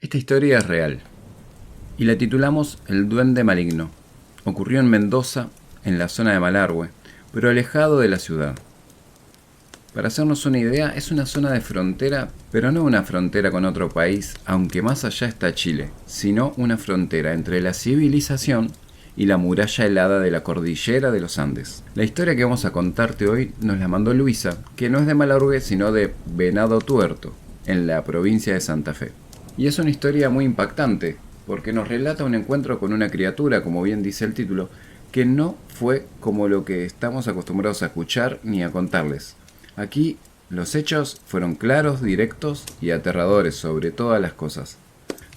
Esta historia es real y la titulamos El Duende Maligno. Ocurrió en Mendoza, en la zona de Malargüe, pero alejado de la ciudad. Para hacernos una idea, es una zona de frontera, pero no una frontera con otro país, aunque más allá está Chile, sino una frontera entre la civilización y la muralla helada de la cordillera de los Andes. La historia que vamos a contarte hoy nos la mandó Luisa, que no es de Malargüe, sino de Venado Tuerto, en la provincia de Santa Fe. Y es una historia muy impactante, porque nos relata un encuentro con una criatura, como bien dice el título, que no fue como lo que estamos acostumbrados a escuchar ni a contarles. Aquí los hechos fueron claros, directos y aterradores sobre todas las cosas.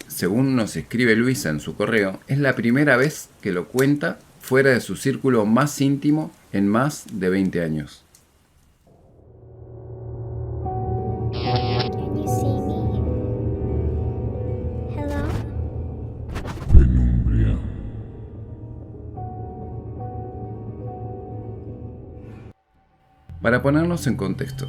Según nos escribe Luisa en su correo, es la primera vez que lo cuenta fuera de su círculo más íntimo en más de 20 años. Penumbria. Para ponernos en contexto,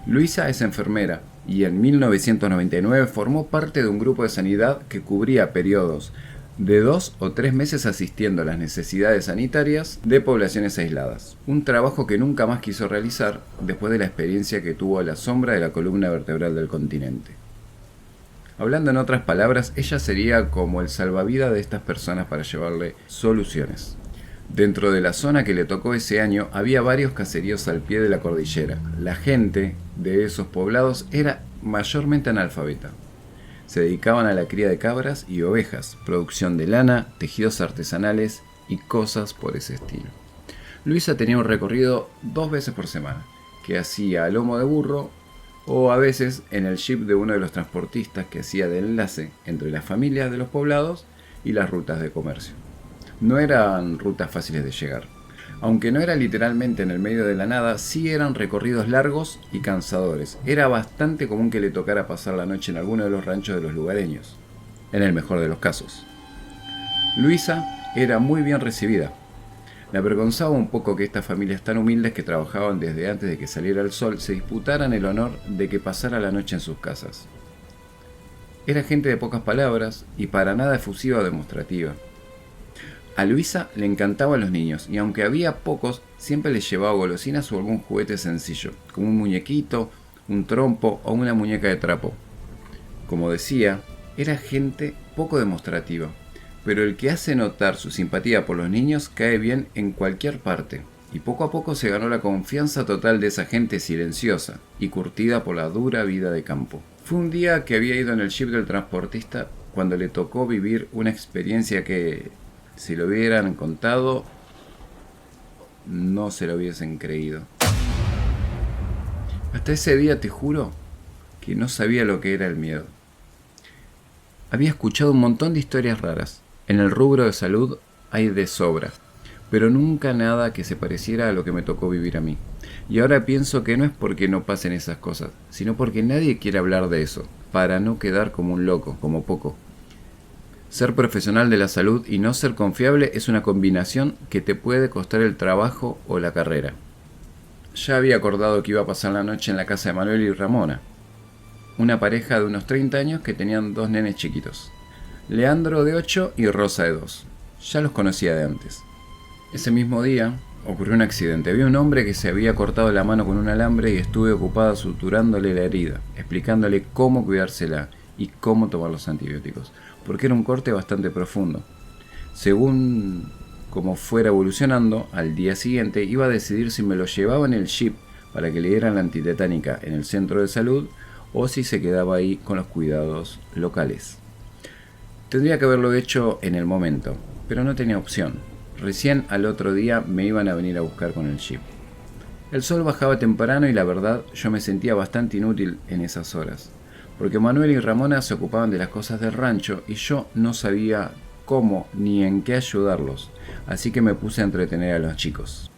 Luisa es enfermera y en 1999 formó parte de un grupo de sanidad que cubría periodos de 2 o 3 meses asistiendo a las necesidades sanitarias de poblaciones aisladas. Un trabajo que nunca más quiso realizar después de la experiencia que tuvo a la sombra de la columna vertebral del continente. Hablando en otras palabras, ella sería como el salvavidas de estas personas para llevarle soluciones. Dentro de la zona que le tocó ese año había varios caseríos al pie de la cordillera. La gente de esos poblados era mayormente analfabeta. Se dedicaban a la cría de cabras y ovejas, producción de lana, tejidos artesanales y cosas por ese estilo. Luisa tenía un recorrido 2 veces por semana, que hacía a lomo de burro o a veces en el jeep de uno de los transportistas que hacía de enlace entre las familias de los poblados y las rutas de comercio. No eran rutas fáciles de llegar. Aunque no era literalmente en el medio de la nada, sí eran recorridos largos y cansadores. Era bastante común que le tocara pasar la noche en alguno de los ranchos de los lugareños, en el mejor de los casos. Luisa era muy bien recibida. Le avergonzaba un poco que estas familias tan humildes que trabajaban desde antes de que saliera el sol se disputaran el honor de que pasara la noche en sus casas. Era gente de pocas palabras y para nada efusiva o demostrativa. A Luisa le encantaban los niños y aunque había pocos, siempre les llevaba golosinas o algún juguete sencillo, como un muñequito, un trompo o una muñeca de trapo. Como decía, era gente poco demostrativa, pero el que hace notar su simpatía por los niños cae bien en cualquier parte, y poco a poco se ganó la confianza total de esa gente silenciosa y curtida por la dura vida de campo. Fue un día que había ido en el jeep del transportista cuando le tocó vivir una experiencia que, si lo hubieran contado, no se lo hubiesen creído. Hasta ese día te juro que no sabía lo que era el miedo. Había escuchado un montón de historias raras. En el rubro de salud hay de sobra, pero nunca nada que se pareciera a lo que me tocó vivir a mí. Y ahora pienso que no es porque no pasen esas cosas, sino porque nadie quiere hablar de eso, para no quedar como un loco, como poco. Ser profesional de la salud y no ser confiable es una combinación que te puede costar el trabajo o la carrera. Ya había acordado que iba a pasar la noche en la casa de Manuel y Ramona, una pareja de unos 30 años que tenían 2 nenes chiquitos, Leandro de 8 y Rosa de 2. Ya los conocía de antes. Ese mismo día ocurrió un accidente. Había un hombre que se había cortado la mano con un alambre y estuve ocupada suturándole la herida, explicándole cómo cuidársela y cómo tomar los antibióticos, porque era un corte bastante profundo. Según como fuera evolucionando, al día siguiente iba a decidir si me lo llevaba en el jeep para que le dieran la antitetánica en el centro de salud o si se quedaba ahí con los cuidados locales. Tendría que haberlo hecho en el momento, pero no tenía opción. Recién al otro día me iban a venir a buscar con el jeep. El sol bajaba temprano y la verdad yo me sentía bastante inútil en esas horas, porque Manuel y Ramona se ocupaban de las cosas del rancho y yo no sabía cómo ni en qué ayudarlos, así que me puse a entretener a los chicos.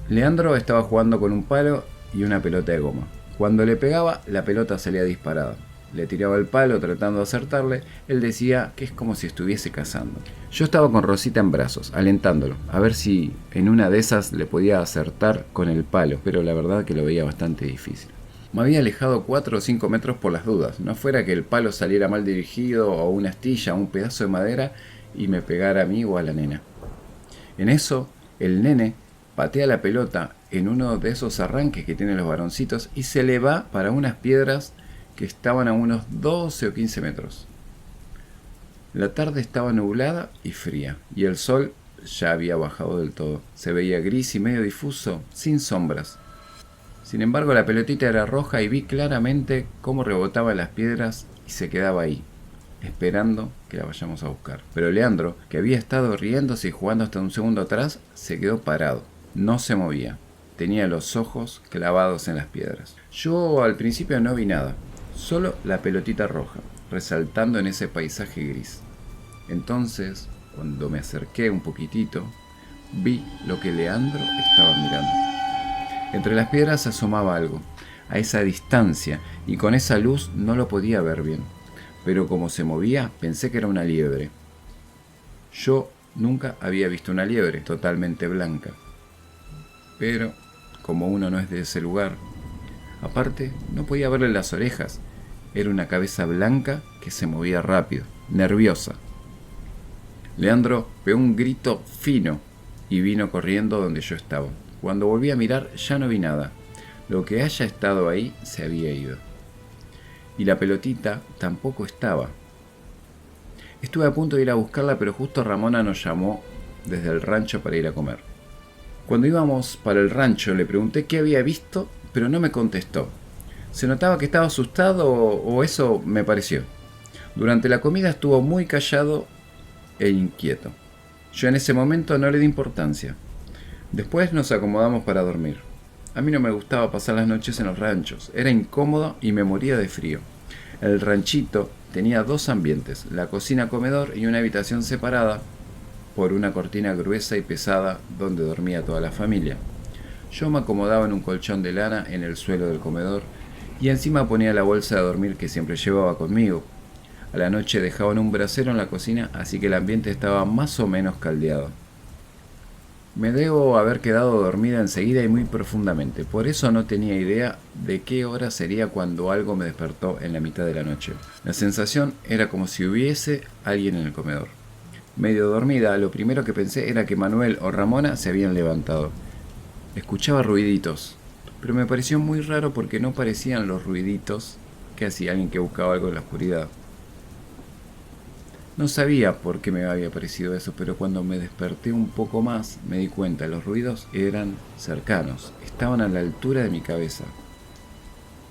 Leandro estaba jugando con un palo y una pelota de goma. Cuando le pegaba, la pelota salía disparada. Le tiraba el palo tratando de acertarle, él decía que es como si estuviese cazando. Yo estaba con Rosita en brazos, alentándolo, a ver si en una de esas le podía acertar con el palo, pero la verdad que lo veía bastante difícil. Me había alejado 4 o 5 metros por las dudas, no fuera que el palo saliera mal dirigido o una astilla o un pedazo de madera y me pegara a mí o a la nena. En eso, el nene patea la pelota en uno de esos arranques que tienen los varoncitos y se le va para unas piedras que estaban a unos 12 o 15 metros. La tarde estaba nublada y fría, y el sol ya había bajado del todo. Se veía gris y medio difuso, sin sombras. Sin embargo, la pelotita era roja y vi claramente cómo rebotaba en las piedras y se quedaba ahí, esperando que la vayamos a buscar. Pero Leandro, que había estado riéndose y jugando hasta un segundo atrás, se quedó parado. No se movía. Tenía los ojos clavados en las piedras. Yo al principio no vi nada, solo la pelotita roja, resaltando en ese paisaje gris. Entonces, cuando me acerqué un poquitito, vi lo que Leandro estaba mirando. Entre las piedras asomaba algo, a esa distancia, y con esa luz no lo podía ver bien. Pero como se movía, pensé que era una liebre. Yo nunca había visto una liebre totalmente blanca. Pero, como uno no es de ese lugar, aparte, no podía verle las orejas. Era una cabeza blanca que se movía rápido, nerviosa. Leandro pegó un grito fino y vino corriendo donde yo estaba. Cuando volví a mirar ya no vi nada. Lo que haya estado ahí se había ido. Y la pelotita tampoco estaba. Estuve a punto de ir a buscarla, pero justo Ramona nos llamó desde el rancho para ir a comer. Cuando íbamos para el rancho le pregunté qué había visto, pero no me contestó. Se notaba que estaba asustado o eso me pareció. Durante la comida estuvo muy callado e inquieto. Yo en ese momento no le di importancia. Después nos acomodamos para dormir. A mí no me gustaba pasar las noches en los ranchos. Era incómodo y me moría de frío. El ranchito tenía 2 ambientes, la cocina-comedor y una habitación separada por una cortina gruesa y pesada donde dormía toda la familia. Yo me acomodaba en un colchón de lana en el suelo del comedor y encima ponía la bolsa de dormir que siempre llevaba conmigo. A la noche dejaban un brasero en la cocina, así que el ambiente estaba más o menos caldeado. Me debo haber quedado dormida enseguida y muy profundamente, por eso no tenía idea de qué hora sería cuando algo me despertó en la mitad de la noche. La sensación era como si hubiese alguien en el comedor. Medio dormida, lo primero que pensé era que Manuel o Ramona se habían levantado. Escuchaba ruiditos, pero me pareció muy raro porque no parecían los ruiditos que hacía alguien que buscaba algo en la oscuridad. No sabía por qué me había parecido eso, pero cuando me desperté un poco más me di cuenta, los ruidos eran cercanos, estaban a la altura de mi cabeza,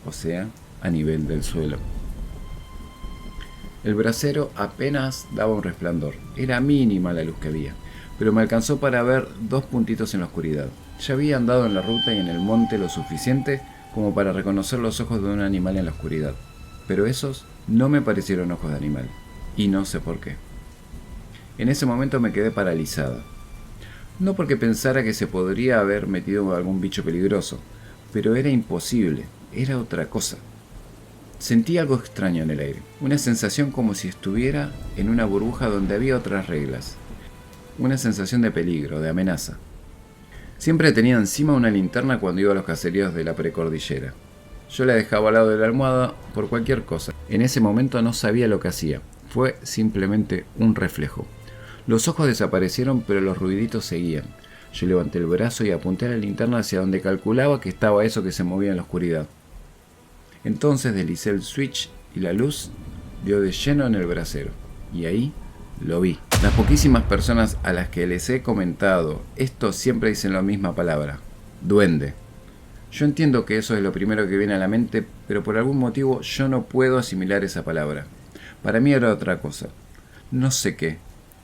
o sea, a nivel del suelo. El brasero apenas daba un resplandor, era mínima la luz que había, pero me alcanzó para ver 2 puntitos en la oscuridad. Ya había andado en la ruta y en el monte lo suficiente como para reconocer los ojos de un animal en la oscuridad, pero esos no me parecieron ojos de animal. Y no sé por qué. En ese momento me quedé paralizada. No porque pensara que se podría haber metido algún bicho peligroso, pero era imposible, era otra cosa. Sentí algo extraño en el aire, una sensación como si estuviera en una burbuja donde había otras reglas. Una sensación de peligro, de amenaza. Siempre tenía encima una linterna cuando iba a los caseríos de la precordillera. Yo la dejaba al lado de la almohada por cualquier cosa. En ese momento no sabía lo que hacía. Fue simplemente un reflejo. Los ojos desaparecieron, pero los ruiditos seguían. Yo levanté el brazo y apunté la linterna hacia donde calculaba que estaba eso que se movía en la oscuridad. Entonces deslicé el switch y la luz dio de lleno en el brasero. Y ahí lo vi. Las poquísimas personas a las que les he comentado esto siempre dicen la misma palabra: duende. Yo entiendo que eso es lo primero que viene a la mente, pero por algún motivo yo no puedo asimilar esa palabra. Para mí era otra cosa. No sé qué,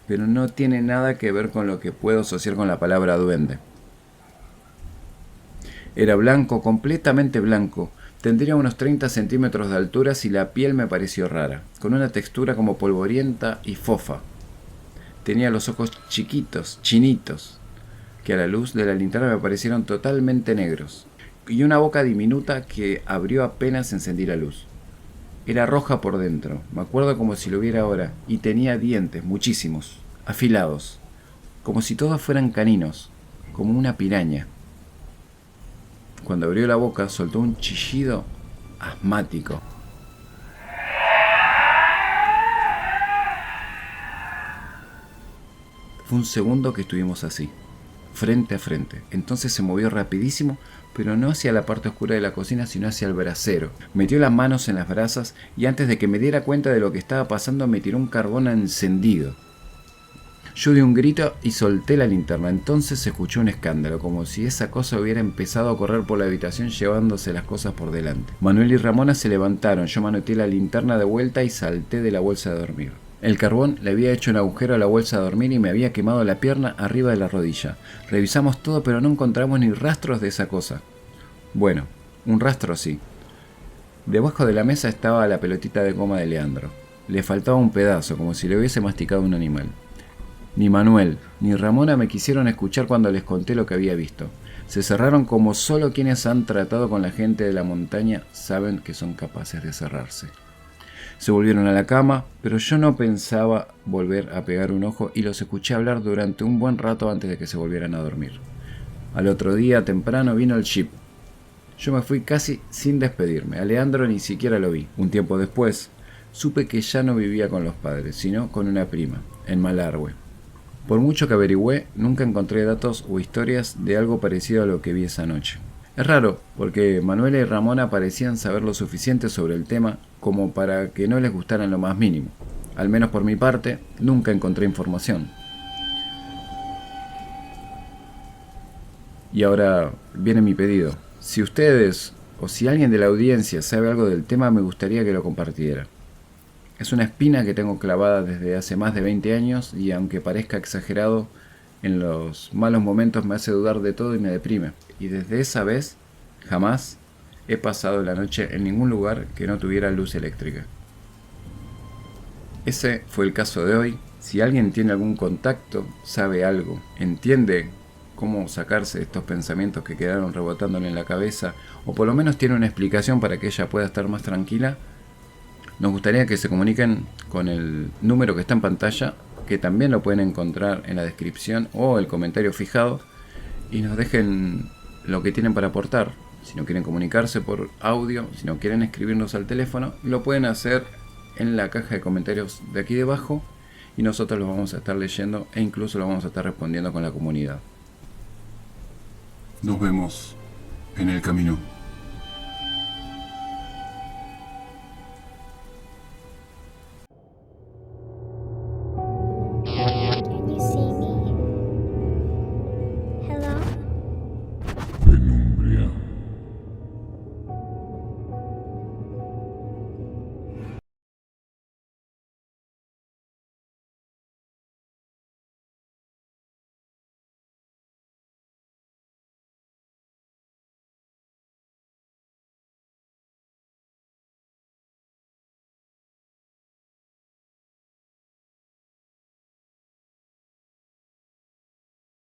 pero no tiene nada que ver con lo que puedo asociar con la palabra duende. Era blanco, completamente blanco. Tendría unos 30 centímetros de altura y la piel me pareció rara, con una textura como polvorienta y fofa. Tenía los ojos chiquitos, chinitos, que a la luz de la linterna me parecieron totalmente negros, y una boca diminuta que abrió apenas encendí la luz. Era roja por dentro, me acuerdo como si lo viera ahora, y tenía dientes, muchísimos, afilados, como si todos fueran caninos, como una piraña. Cuando abrió la boca soltó un chillido asmático. Fue un segundo que estuvimos así, frente a frente. Entonces se movió rapidísimo, pero no hacia la parte oscura de la cocina, sino hacia el brasero. Metió las manos en las brasas y antes de que me diera cuenta de lo que estaba pasando me tiró un carbón encendido. Yo di un grito y solté la linterna. Entonces se escuchó un escándalo, como si esa cosa hubiera empezado a correr por la habitación llevándose las cosas por delante. Manuel y Ramona se levantaron, yo manoteé la linterna de vuelta y salté de la bolsa de dormir. El carbón le había hecho un agujero a la bolsa de dormir y me había quemado la pierna arriba de la rodilla. Revisamos todo pero no encontramos ni rastros de esa cosa. Bueno, un rastro sí. Debajo de la mesa estaba la pelotita de goma de Leandro. Le faltaba un pedazo, como si le hubiese masticado un animal. Ni Manuel ni Ramona me quisieron escuchar cuando les conté lo que había visto. Se cerraron como solo quienes han tratado con la gente de la montaña saben que son capaces de cerrarse. Se volvieron a la cama, pero yo no pensaba volver a pegar un ojo y los escuché hablar durante un buen rato antes de que se volvieran a dormir. Al otro día temprano vino el jeep. Yo me fui casi sin despedirme. A Leandro ni siquiera lo vi. Un tiempo después, supe que ya no vivía con los padres, sino con una prima, en Malargüe. Por mucho que averigüé, nunca encontré datos o historias de algo parecido a lo que vi esa noche. Es raro, porque Manuela y Ramona parecían saber lo suficiente sobre el tema como para que no les gustara en lo más mínimo. Al menos por mi parte, nunca encontré información. Y ahora viene mi pedido. Si ustedes o si alguien de la audiencia sabe algo del tema, me gustaría que lo compartiera. Es una espina que tengo clavada desde hace más de 20 años y aunque parezca exagerado, en los malos momentos me hace dudar de todo y me deprime. Y desde esa vez, jamás he pasado la noche en ningún lugar que no tuviera luz eléctrica. Ese fue el caso de hoy. Si alguien tiene algún contacto, sabe algo, entiende cómo sacarse de estos pensamientos que quedaron rebotándole en la cabeza, o por lo menos tiene una explicación para que ella pueda estar más tranquila, nos gustaría que se comuniquen con el número que está en pantalla, que también lo pueden encontrar en la descripción o el comentario fijado, y nos dejen lo que tienen para aportar. Si no quieren comunicarse por audio, si no quieren escribirnos al teléfono, lo pueden hacer en la caja de comentarios de aquí debajo y nosotros los vamos a estar leyendo e incluso lo vamos a estar respondiendo con la comunidad. Nos vemos en el camino.